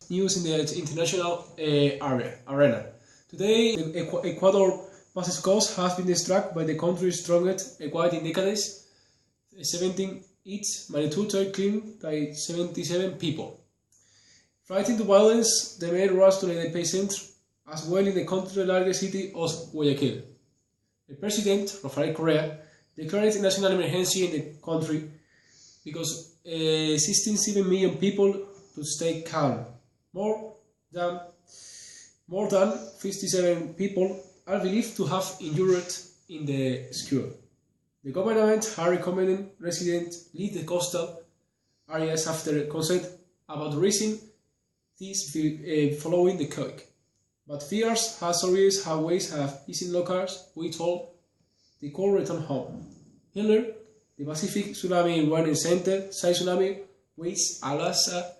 news in the international arena. Today, Ecuador passes coast has been struck by the country's strongest earthquake in decades, 17 its magnitude killed by 77 people. Fighting to violence, the mayor rushed to the epicenter, as well in the country's largest city of Guayaquil. The president, Rafael Correa, declared a national emergency in the country because 67 million people to stay calm. More than 57 people are believed to have injured in the square. The government has recommended residents leave the coastal areas after consent about raising this following the quake. But fears has always had ways of easing locals we told they could return home. Here, the Pacific Tsunami Warning Center says tsunami weighs Alaska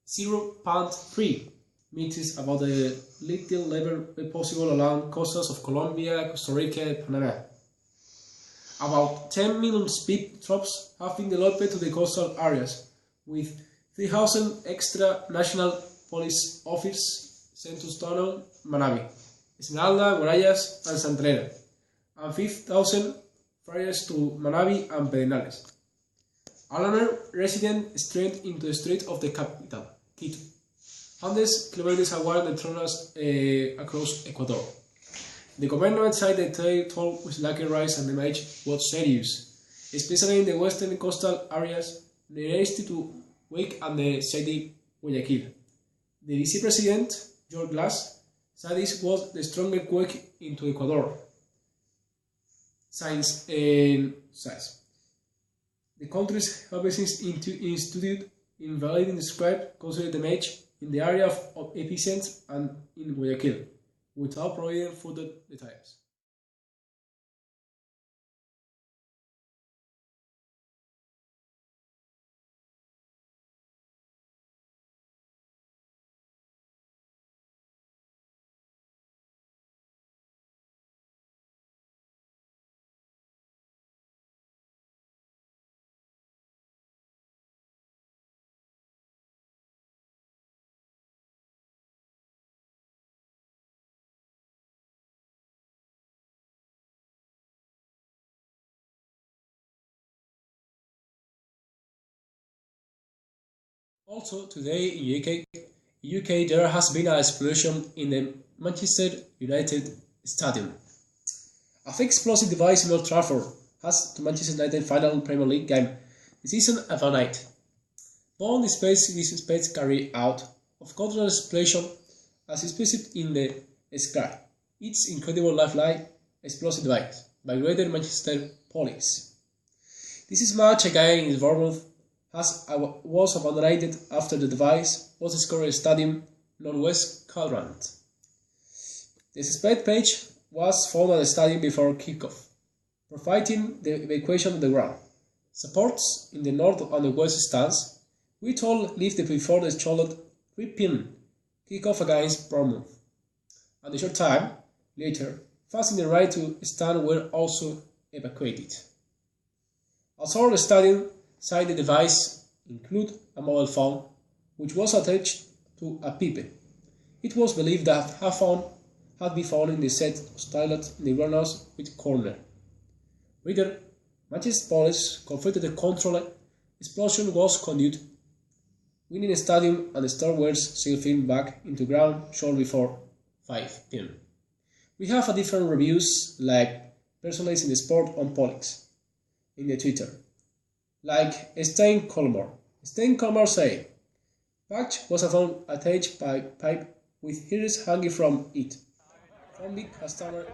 0.3 meters above the little level possible along coasts of Colombia, Costa Rica, and Panama. About 10 million speed troops have been deployed to the coastal areas, with 3,000 extra national police officers sent to Tono, Manabí, Esmeralda, Guarayas, and Santrena, and 5,000 friars to Manabí and Pedernales. Alarmed residents streamed into the streets of the capital, Quito, hundreds kilometers away the tunnels across Ecuador. The government said the toll with lucky rise and damage was serious, especially in the western coastal areas nearest to Wake and the city Guayaquil. The Vice President, George Glass, said this was the strongest quake into Ecuador since size. The country's offices institute invalidating described considered damage in the area of epicenter and in Guayaquil, without providing further details. Also, today in UK there has been an explosion in the Manchester United Stadium. A fake explosive device in Old Trafford has to Manchester United final Premier League game the season of a night. Bomb displays this space carried out of control explosion as expressed in the sky. It's incredible lifelike explosive device by Greater Manchester Police. This is match again in Bournemouth was abandoned after the device was discovered in the stadium northwest quadrant. The suspect page was found at the stadium before kickoff, providing the evacuation of the ground. Supports in the north and the west stands, we told left before the Charlotte 3 kickoff against Bournemouth. And a short time later, fans in the right to stand were also evacuated. Outside the stadium, side the device include a mobile phone, which was attached to a pipe. It was believed that a phone had been found in the set of toilet in the groundhouse with corner. Later, Manchester Police confirmed the controlled explosion was conducted within the stadium and the store were filmed back into ground shortly before 5 p.m. We have a different reviews like personalized in the sport on Police in the Twitter. Like Stein Colmar. Stein Colmar say, patch was found attached by pipe with hairs hanging from it. From big customer.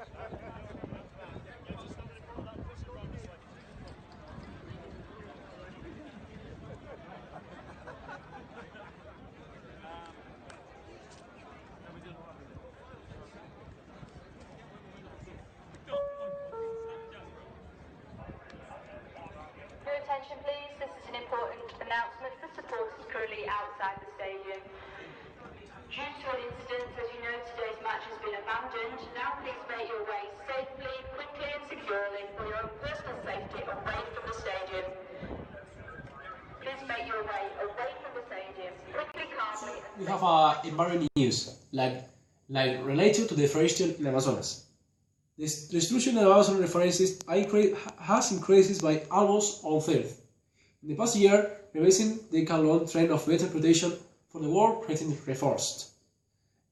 Attention please, this is an important announcement for supporters currently outside the stadium. Due to an incident, as you know, today's match has been abandoned. Now please make your way safely, quickly and securely for your own personal safety away from the stadium. Please make your way away from the stadium, quickly, calmly and we have environment news, like related to deforestation in Amazonas. The destruction of Amazon has increased by almost one-third. In the past year, reversing the decade-long trend of better protection for the world-threatened reforest.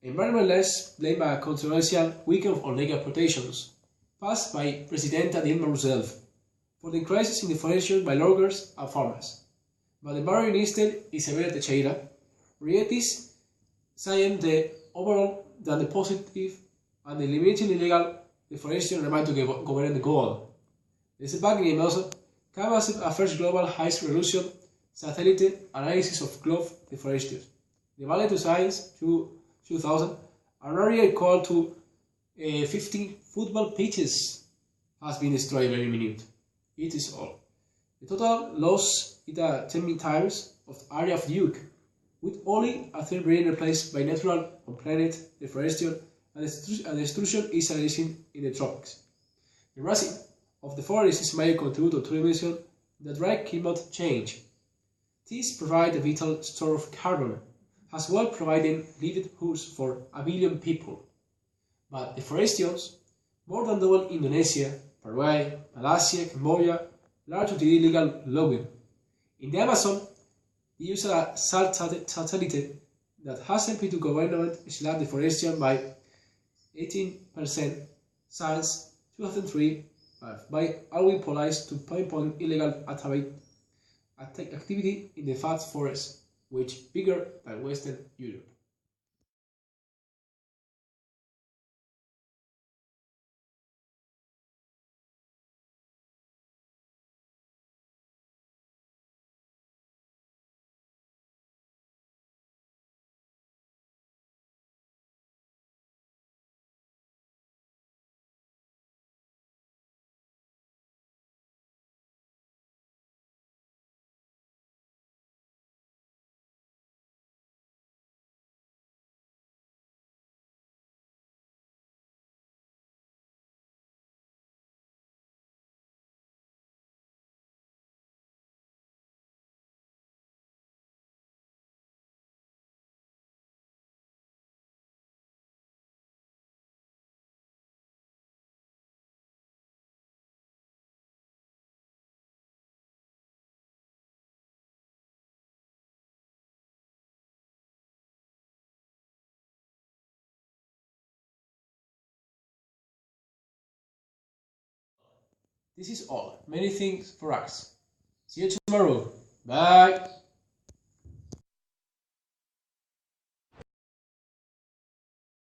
Environmentalists blame a controversial weekend of legal protections passed by President Dilma Rousseff for the increases in deforestation by loggers and farmers. But the environment minister Isabel Teixeira reiterates saying the overall that the positive and the limiting illegal deforestation remain to govern the goal. The setback in Amazon came as a first global high-resolution satellite analysis of global deforestation. The Valley to Science 2000, an area equal to 15 football pitches, has been destroyed every minute. It is all. The total loss is 10 times of the area of Duke, with only a third being replaced by natural on-planet deforestation and destruction is increasing in the tropics. The razing of the forest is a major contributor to emission that drive climate change. These provide a vital store of carbon, as well providing livelihoods for a billion people. But deforestation, more than double in Indonesia, Paraguay, Malaysia, Cambodia, large to illegal logging. In the Amazon, they use a satellite that has helped to government slash deforestation by 18% since 2003 by allowing police to pinpoint illegal activity in the vast forest, which is bigger than Western Europe. This is all. Many things for us. See you tomorrow. Bye.